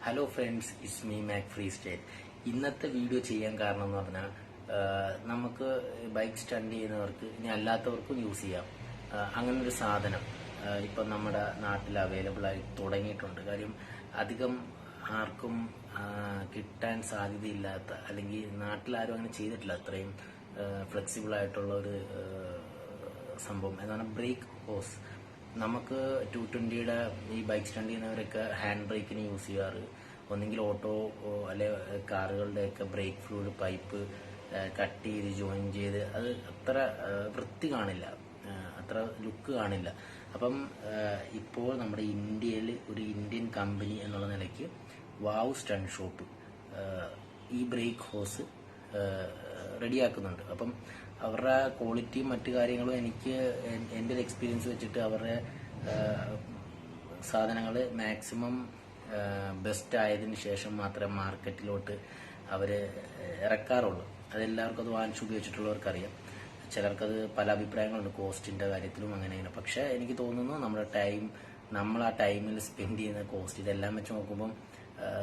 Hello friends, it's me Mac free style. ഇന്നത്തെ video ചെയ്യാൻ കാരണം എന്ന് പറഞ്ഞാൽ നമുക്ക് ബൈക്ക് സ്റ്റണ്ട് ചെയ്യുന്നവർക്ക് ഇനി അല്ലാത്തവർക്കും യൂസ് ചെയ്യാം. അങ്ങനൊരു സാധനം ഇപ്പം നമ്മുടെ നാട്ടിൽ അവൈലബിൾ ആയി തുടങ്ങിയിട്ടുണ്ട്. കാര്യം അധികം ആർക്കും കിട്ടാൻ സാധ്യതയില്ലാത്ത, അല്ലെങ്കിൽ നാട്ടിലാരും അങ്ങനെ ചെയ്തിട്ടില്ല അത്രയും ഫ്ലെക്സിബിൾ ആയിട്ടുള്ള ഒരു സംഭവം എന്നാണ് ബ്രേക്ക് ഹോസ്. നമുക്ക് 220യുടെ ഈ ബൈക്ക് സ്റ്റണ്ട് ചെയ്യുന്നവരൊക്കെ ഹാൻഡ് ബ്രേക്കിന് യൂസ് ചെയ്യാറ്. ഒന്നെങ്കിൽ ഓട്ടോ അല്ലെ കാറുകളുടെയൊക്കെ ബ്രേക്ക് ഫ്ലൂയിഡ് പൈപ്പ് കട്ട് ചെയ്ത് ജോയിൻ ചെയ്ത് അത് അത്ര വൃത്തി കാണില്ല, അത്ര ലുക്ക് കാണില്ല. അപ്പം ഇപ്പോൾ നമ്മുടെ ഇന്ത്യയിൽ ഒരു ഇന്ത്യൻ കമ്പനി എന്നുള്ള നിലയ്ക്ക് വാവ് സ്റ്റണ്ട് ഷോപ്പ് ഈ ബ്രേക്ക് ഹോസ് റെഡിയാക്കുന്നുണ്ട്. അപ്പം അവരുടെ ക്വാളിറ്റിയും മറ്റു കാര്യങ്ങളും എനിക്ക് എൻ്റെ ഒരു എക്സ്പീരിയൻസ് വെച്ചിട്ട് അവരുടെ സാധനങ്ങൾ മാക്സിമം ബെസ്റ്റ് ആയതിനു ശേഷം മാത്രമേ മാർക്കറ്റിലോട്ട് അവർ ഇറക്കാറുള്ളൂ. അതെല്ലാവർക്കും അത് വാങ്ങിച്ച് ഉപയോഗിച്ചിട്ടുള്ളവർക്കറിയാം. ചിലർക്കത് പല അഭിപ്രായങ്ങളുണ്ട് കോസ്റ്റിൻ്റെ കാര്യത്തിലും അങ്ങനെയാണ്. പക്ഷേ എനിക്ക് തോന്നുന്നു നമ്മൾ ആ ടൈമിൽ സ്പെൻഡ് ചെയ്യുന്ന കോസ്റ്റ് ഇതെല്ലാം വെച്ച് നോക്കുമ്പം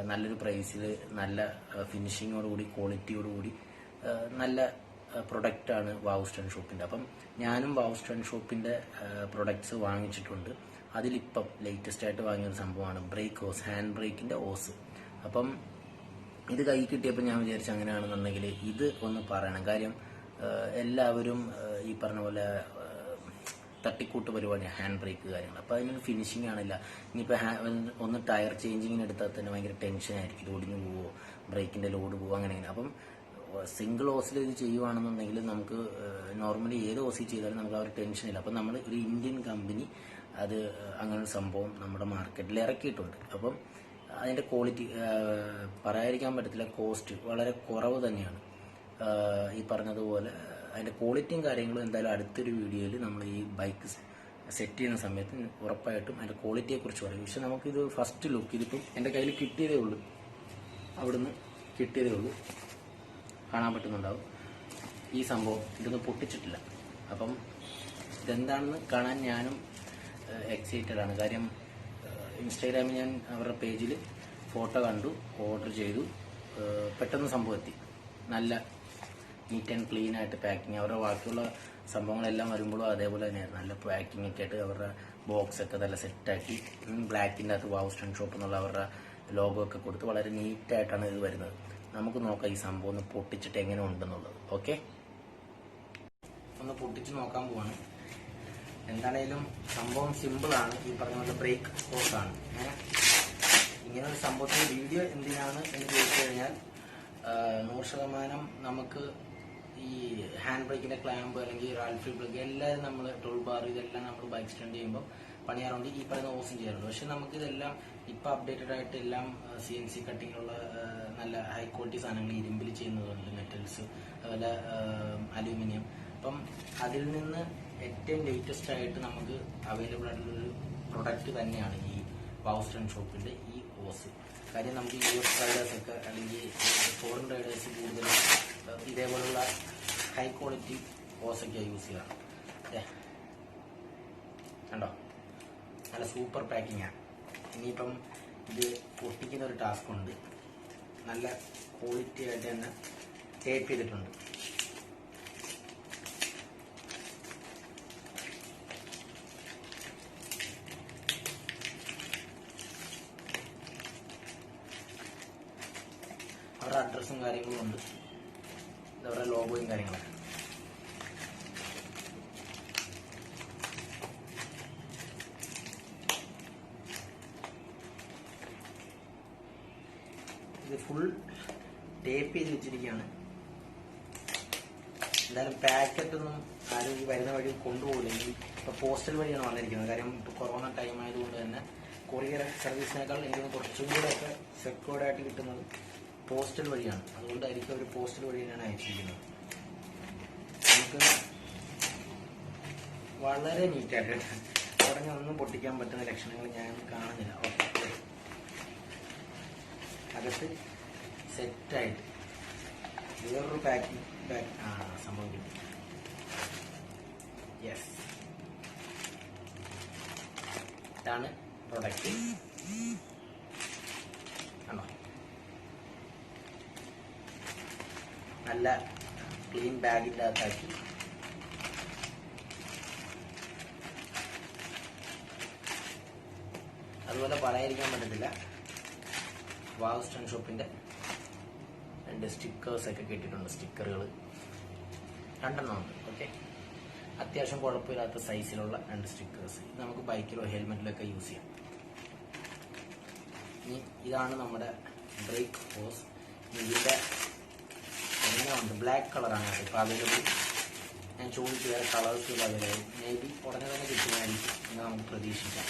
നല്ലൊരു പ്രൈസിൽ നല്ല ഫിനിഷിങ്ങോടുകൂടി ക്വാളിറ്റിയോടുകൂടി നല്ല പ്രൊഡക്റ്റാണ് വാവ് സ്റ്റണ്ട് ഷോപ്പിൻ്റെ. അപ്പം ഞാനും വാവ് സ്റ്റണ്ട് ഷോപ്പിൻ്റെ പ്രൊഡക്ട്സ് വാങ്ങിച്ചിട്ടുണ്ട്. അതിലിപ്പം ലേറ്റസ്റ്റ് ആയിട്ട് വാങ്ങിയൊരു സംഭവമാണ് ബ്രേക്ക് ഹോസ്, ഹാൻഡ് ബ്രേക്കിൻ്റെ ഹോസ്. അപ്പം ഇത് കൈ കിട്ടിയപ്പോൾ ഞാൻ വിചാരിച്ചു അങ്ങനെയാണെന്നുണ്ടെങ്കിൽ ഇത് ഒന്ന് പറയണം. കാര്യം എല്ലാവരും ഈ പറഞ്ഞ പോലെ തട്ടിക്കൂട്ട് പരിപാടിയാണ് ഹാൻഡ് ബ്രേക്ക് കാര്യങ്ങൾ. അപ്പോൾ അതിനൊരു ഫിനിഷിംഗ് ആണില്ല. ഇനിയിപ്പോൾ ഒന്ന് ടയർ ചേഞ്ചിങ്ങിന് എടുത്താൽ തന്നെ ഭയങ്കര ടെൻഷനായിരിക്കും, ഇത് ഒടിഞ്ഞു പോവോ, ബ്രേക്കിൻ്റെ ലോഡ് പോവോ, അങ്ങനെ. അപ്പം സിംഗിൾ ഹോസിൽ ഇത് ചെയ്യുവാണെന്നുണ്ടെങ്കിൽ നമുക്ക് നോർമലി ഏത് ഹോസിൽ ചെയ്താലും നമുക്ക് ആ ഒരു ടെൻഷനില്ല. അപ്പം നമ്മൾ ഒരു ഇന്ത്യൻ കമ്പനി അത് അങ്ങനൊരു സംഭവം നമ്മുടെ മാർക്കറ്റിൽ ഇറക്കിയിട്ടുണ്ട്. അപ്പം അതിൻ്റെ ക്വാളിറ്റി പറയാതിരിക്കാൻ പറ്റത്തില്ല, കോസ്റ്റ് വളരെ കുറവ് തന്നെയാണ്. ഈ പറഞ്ഞതുപോലെ അതിൻ്റെ ക്വാളിറ്റിയും കാര്യങ്ങളും എന്തായാലും അടുത്തൊരു വീഡിയോയിൽ നമ്മൾ ഈ ബൈക്ക് സെറ്റ് ചെയ്യുന്ന സമയത്ത് ഉറപ്പായിട്ടും അതിൻ്റെ ക്വാളിറ്റിയെക്കുറിച്ച് പറയും. പക്ഷെ നമുക്കിത് ഫസ്റ്റ് ലുക്ക് ഇതിപ്പം എൻ്റെ കയ്യിൽ കിട്ടിയതേ ഉള്ളൂ, അവിടുന്ന് കിട്ടിയതേ ഉള്ളൂ, കാണാൻ പറ്റുന്നുണ്ടാവും. ഈ സംഭവം ഇതൊന്നും പൊട്ടിച്ചിട്ടില്ല. അപ്പം ഇതെന്താണെന്ന് കാണാൻ ഞാനും എക്സൈറ്റഡ് ആണ്. കാര്യം ഇൻസ്റ്റാഗ്രാമിൽ ഞാൻ അവരുടെ പേജിൽ ഫോട്ടോ കണ്ടു, ഓർഡർ ചെയ്തു, പെട്ടെന്ന് സംഭവം എത്തി. നല്ല നീറ്റ് ആൻഡ് ക്ലീൻ ആയിട്ട് പാക്കിങ്. അവരുടെ ബാക്കിയുള്ള സംഭവങ്ങളെല്ലാം വരുമ്പോഴും അതേപോലെ തന്നെയായിരുന്നു. നല്ല പാക്കിംഗ് ഒക്കെ ആയിട്ട് അവരുടെ ബോക്സ് ഒക്കെ നല്ല സെറ്റാക്കി ബ്ലാക്കിൻ്റെ അകത്ത് വാവ് സ്റ്റണ്ട് ഷോപ്പ് എന്നുള്ള അവരുടെ ലോഗോ ഒക്കെ കൊടുത്ത് വളരെ നീറ്റായിട്ടാണ് ഇത് വരുന്നത്. നമുക്ക് നോക്കാം ഈ സംഭവം ഒന്ന് പൊട്ടിച്ചിട്ട് എങ്ങനെ ഉണ്ടെന്നുള്ളത്. ഓക്കെ, ഒന്ന് പൊട്ടിച്ച് നോക്കാൻ പോവാണ്. എന്താണേലും സംഭവം സിമ്പിളാണ്. ഈ പറഞ്ഞ പോലെ ബ്രേക്ക് ഹോസാണ്. ഇങ്ങനൊരു സംഭവത്തിന്റെ വീഡിയോ എന്തിനാണ് എന്ന് ചോദിച്ചു കഴിഞ്ഞാൽ 100% നമുക്ക് ഈ ഹാൻഡ് ബ്രേക്കിന്റെ ക്ലാമ്പ് അല്ലെങ്കിൽ റാൽഫി ബ്രേക്ക് എല്ലാവരും നമ്മൾ ടോൾ ബാർ ഇതെല്ലാം നമ്മൾ ബൈക്ക് സ്റ്റണ്ട് ചെയ്യുമ്പോൾ പണിയാറുണ്ട്. ഈ പറയുന്ന ഹോസും ചെയ്യാറുണ്ട്. പക്ഷെ നമുക്കിതെല്ലാം ഇപ്പം അപ്ഡേറ്റഡ് ആയിട്ട് എല്ലാം CNC കട്ടിങ്ങിലുള്ള നല്ല ഹൈ ക്വാളിറ്റി സാധനങ്ങൾ ഇരുമ്പിൽ ചെയ്യുന്നതുണ്ട്, മെറ്റൽസ്, അതുപോലെ അലൂമിനിയം. അപ്പം അതിൽ നിന്ന് ഏറ്റവും ലേറ്റസ്റ്റ് ആയിട്ട് നമുക്ക് അവൈലബിൾ ആയിട്ടുള്ളൊരു പ്രൊഡക്റ്റ് തന്നെയാണ് ഈ വാവ് സ്റ്റണ്ട് ഷോപ്പിന്റെ ഈ ഹോസ്. കാര്യം നമുക്ക് US റൈഡേഴ്സൊക്കെ അല്ലെങ്കിൽ ഫോറിൻ റൈഡേഴ്സ് കൂടുതലും ഇതേപോലുള്ള ഹൈ ക്വാളിറ്റി ഹോസൊക്കെയാണ് യൂസ് ചെയ്യാറ്. കണ്ടോ, നല്ല സൂപ്പർ പാക്കിങ്ങാണ്. ഇനിയിപ്പം ഇത് പൊട്ടിക്കുന്ന ഒരു ടാസ്ക് ഉണ്ട്. നല്ല ക്വാളിറ്റി ആയിട്ട് തന്നെ ടേപ്പ് ചെയ്തിട്ടുണ്ട്. അവരുടെ അഡ്രസ്സും കാര്യങ്ങളും ഉണ്ട്, അവരുടെ ലോഗോയും കാര്യങ്ങളൊക്കെ. ഇത് ഫുൾ ടേപ്പ് ചെയ്ത് വെച്ചിരിക്കുകയാണ്. എന്തായാലും പാക്കറ്റൊന്നും ആരും ഈ വരുന്ന വഴി കൊണ്ടുപോകില്ല. ഇപ്പോൾ പോസ്റ്റൽ വഴിയാണ് വന്നിരിക്കുന്നത്. കാര്യം ഇപ്പോൾ കൊറോണ ടൈം ആയതുകൊണ്ട് തന്നെ കൊറിയർ സർവീസിനേക്കാൾ എനിക്ക് കുറച്ചും കൂടെ ഒക്കെ സെക്യൂർഡ് ആയിട്ട് കിട്ടുന്നത് പോസ്റ്റൽ വഴിയാണ്. അതുകൊണ്ടായിരിക്കും അവർ പോസ്റ്റൽ വഴി തന്നെയാണ് അയച്ചിരിക്കുന്നത്. നമുക്ക് വളരെ നീറ്റായിട്ട് ഉടനെ ഒന്നും പൊട്ടിക്കാൻ പറ്റുന്ന ലക്ഷണങ്ങൾ ഞാൻ കാണുന്നില്ല. ഓക്കെ, അകത്ത് സെറ്റായിട്ട് വേറൊരു പാക്കിംഗ് സംഭവം കിട്ടി. യെസ്, ഇതാണ് പ്രൊഡക്റ്റ്. നല്ല ക്ലീൻ ബാഗിൻ്റെ അകത്താക്കി അതുപോലെ പറയാതിരിക്കാൻ പറ്റത്തില്ല, വാവ് സ്റ്റണ്ട് ഷോപ്പിൻ്റെ 2 സ്റ്റിക്കേഴ്സൊക്കെ കിട്ടിയിട്ടുണ്ട്. സ്റ്റിക്കറുകൾ 2 ഉണ്ട്. ഓക്കെ, അത്യാവശ്യം കുഴപ്പമില്ലാത്ത സൈസിലുള്ള 2 സ്റ്റിക്കേഴ്സ്. ഇത് നമുക്ക് ബൈക്കിലോ ഹെൽമെറ്റിലൊക്കെ യൂസ് ചെയ്യാം. ഇനി ഇതാണ് നമ്മുടെ ബ്രേക്ക് ഹോസ്. ഇതിൻ്റെ എങ്ങനെ ഉണ്ട്, ബ്ലാക്ക് കളറാണ് ഇപ്പോൾ അവൈലബിൾ. ഞാൻ ചോദിച്ചു വേറെ കളേഴ്സ് അവൈലബിൾ, മേ ബി ഉടനെ തന്നെ കിട്ടുന്നതായിരിക്കും എന്ന് നമുക്ക് പ്രതീക്ഷിക്കാം.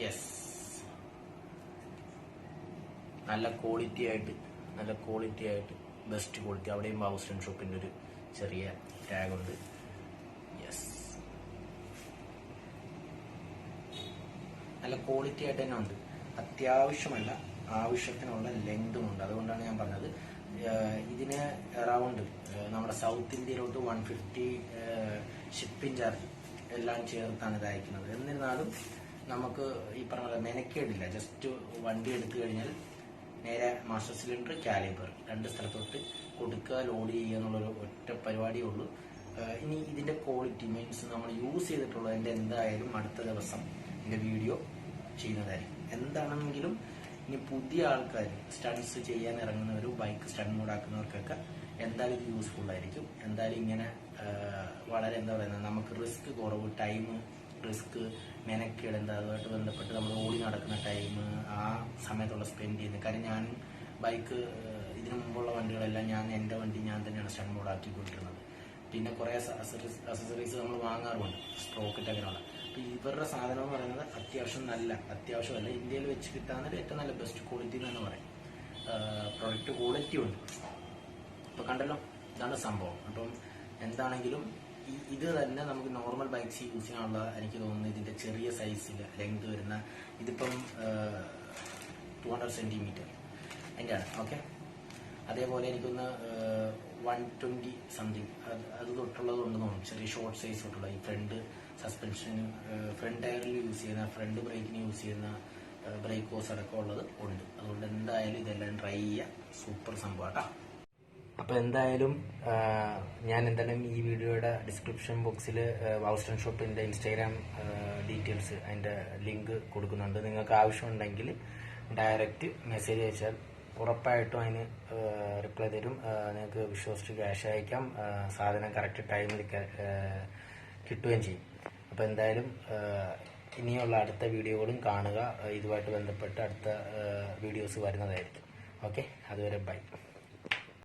യെസ്, നല്ല ക്വാളിറ്റി ആയിട്ട് ബെസ്റ്റ് ക്വാളിറ്റി. അവിടെയും വാവ് സ്റ്റണ്ട് ഷോപ്പിൻ്റെ ഒരു ചെറിയ ടാഗുണ്ട്. യെസ്, നല്ല ക്വാളിറ്റി ആയിട്ട് തന്നെ ഉണ്ട്. അത്യാവശ്യമല്ല, ആവശ്യത്തിനുള്ള ലെങ്തും ഉണ്ട്. അതുകൊണ്ടാണ് ഞാൻ പറഞ്ഞത് ഇതിന് അറൗണ്ട് നമ്മുടെ സൗത്ത് ഇന്ത്യയിലോട്ട് 150 ഷിപ്പിംഗ് ചാർജ് എല്ലാം ചേർത്താണ് ഇത് അയക്കുന്നത്. എന്നിരുന്നാലും നമുക്ക് ഈ പറഞ്ഞ മെനക്കേടില്ല. ജസ്റ്റ് വണ്ടി എടുത്തു കഴിഞ്ഞാൽ നേരെ മാസ്റ്റർ സിലിണ്ടർ, കാലിബർ 2 സ്ഥലത്തോട്ട് കൊടുക്കുക, ലോഡ് ചെയ്യുക എന്നുള്ളൊരു ഒറ്റ പരിപാടിയേ ഉള്ളൂ. ഇനി ഇതിന്റെ ക്വാളിറ്റി മീൻസ് നമ്മൾ യൂസ് ചെയ്തിട്ടുള്ളതിന്റെ എന്തായാലും അടുത്ത ദിവസം ഇതിന്റെ വീഡിയോ ചെയ്യുന്നതായിരിക്കും. എന്താണെങ്കിലും ഇനി പുതിയ ആൾക്കാർ സ്റ്റണ്ട്സ് ചെയ്യാൻ ഇറങ്ങുന്നവരും ബൈക്ക് സ്റ്റണ്ട് മോഡാക്കുന്നവർക്കൊക്കെ എന്തായാലും ഇത് യൂസ്ഫുൾ ആയിരിക്കും. എന്തായാലും ഇങ്ങനെ വളരെ എന്താ പറയുന്നത്, നമുക്ക് റിസ്ക് കുറവ്, ടൈം റിസ്ക്, മെനക്കേട് എന്താ അതുമായിട്ട് ബന്ധപ്പെട്ട് നമ്മൾ ഓടി നടക്കുന്ന ടൈം, ആ സമയത്തുള്ള സ്പെൻഡ് ചെയ്യുന്നത്. കാര്യം ഞാൻ ബൈക്ക് ഇതിനു മുമ്പുള്ള വണ്ടികളെല്ലാം എൻ്റെ വണ്ടി ഞാൻ തന്നെയാണ് സ്റ്റണ്ട് മോഡാക്കിക്കൊണ്ടിരുന്നത്. പിന്നെ കുറേ അസസറീസ് നമ്മൾ വാങ്ങാറുണ്ട്, സ്പ്രോക്കറ്റ് അങ്ങനെയുള്ള. അപ്പോൾ ഇവരുടെ സാധനം എന്ന് പറയുന്നത് അത്യാവശ്യമല്ല, ഇന്ത്യയിൽ വെച്ച് കിട്ടാവുന്ന ഏറ്റവും നല്ല ബെസ്റ്റ് ക്വാളിറ്റി എന്ന് തന്നെ പറയും. പ്രൊഡക്റ്റ് ക്വാളിറ്റി ഉണ്ട്. ഇപ്പോൾ കണ്ടല്ലോ, ഇതാണ് സംഭവം. അപ്പം എന്താണെങ്കിലും ഇത് തന്നെ നമുക്ക് നോർമൽ ബൈക്സ് യൂസ് ചെയ്യാനുള്ള, എനിക്ക് തോന്നുന്നു ഇതിന്റെ ചെറിയ സൈസിൽ ലെങ്ത് വരുന്ന, ഇതിപ്പം 200 സെന്റിമീറ്റർ അതിൻ്റെ ആണ്. ഓക്കെ, അതേപോലെ എനിക്കൊന്ന് 120 സംതിങ് അത് തൊട്ടുള്ളതുണ്ടെന്ന് തോന്നുന്നു. ചെറിയ ഷോർട്ട് സൈസ് തൊട്ടുള്ള ഈ ഫ്രണ്ട് സസ്പെൻഷന്, ഫ്രണ്ട് ടയറിൽ യൂസ് ചെയ്യുന്ന, ഫ്രണ്ട് ബ്രേക്കിന് യൂസ് ചെയ്യുന്ന ബ്രേക്ക് ഹോസ് അടക്കമുള്ളത് ഉണ്ട്. അതുകൊണ്ട് എന്തായാലും ഇതെല്ലാം ട്രൈ ചെയ്യുക. സൂപ്പർ സംഭവം കേട്ടോ. അപ്പോൾ എന്തായാലും ഞാൻ എന്തായാലും ഈ വീഡിയോയുടെ ഡിസ്ക്രിപ്ഷൻ ബോക്സിൽ വാവ് സ്റ്റണ്ട് ഷോപ്പിൻ്റെ ഇൻസ്റ്റാഗ്രാം ഡീറ്റെയിൽസ്, അതിൻ്റെ ലിങ്ക് കൊടുക്കുന്നുണ്ട്. നിങ്ങൾക്ക് ആവശ്യമുണ്ടെങ്കിൽ ഡയറക്റ്റ് മെസ്സേജ് അയച്ചാൽ ഉറപ്പായിട്ടും അതിന് റിപ്ലൈ തരും. നിങ്ങൾക്ക് വിശ്വസിച്ച് ക്യാഷ് അയക്കാം. സാധനം കറക്റ്റ് ടൈമിൽ കിട്ടുകയും ചെയ്യും. അപ്പോൾ എന്തായാലും ഇനിയുള്ള അടുത്ത വീഡിയോകളും കാണുക. ഇതുമായിട്ട് ബന്ധപ്പെട്ട് അടുത്ത വീഡിയോസ് വരുന്നതായിരിക്കും. ഓക്കെ, അതുവരെ ബൈ.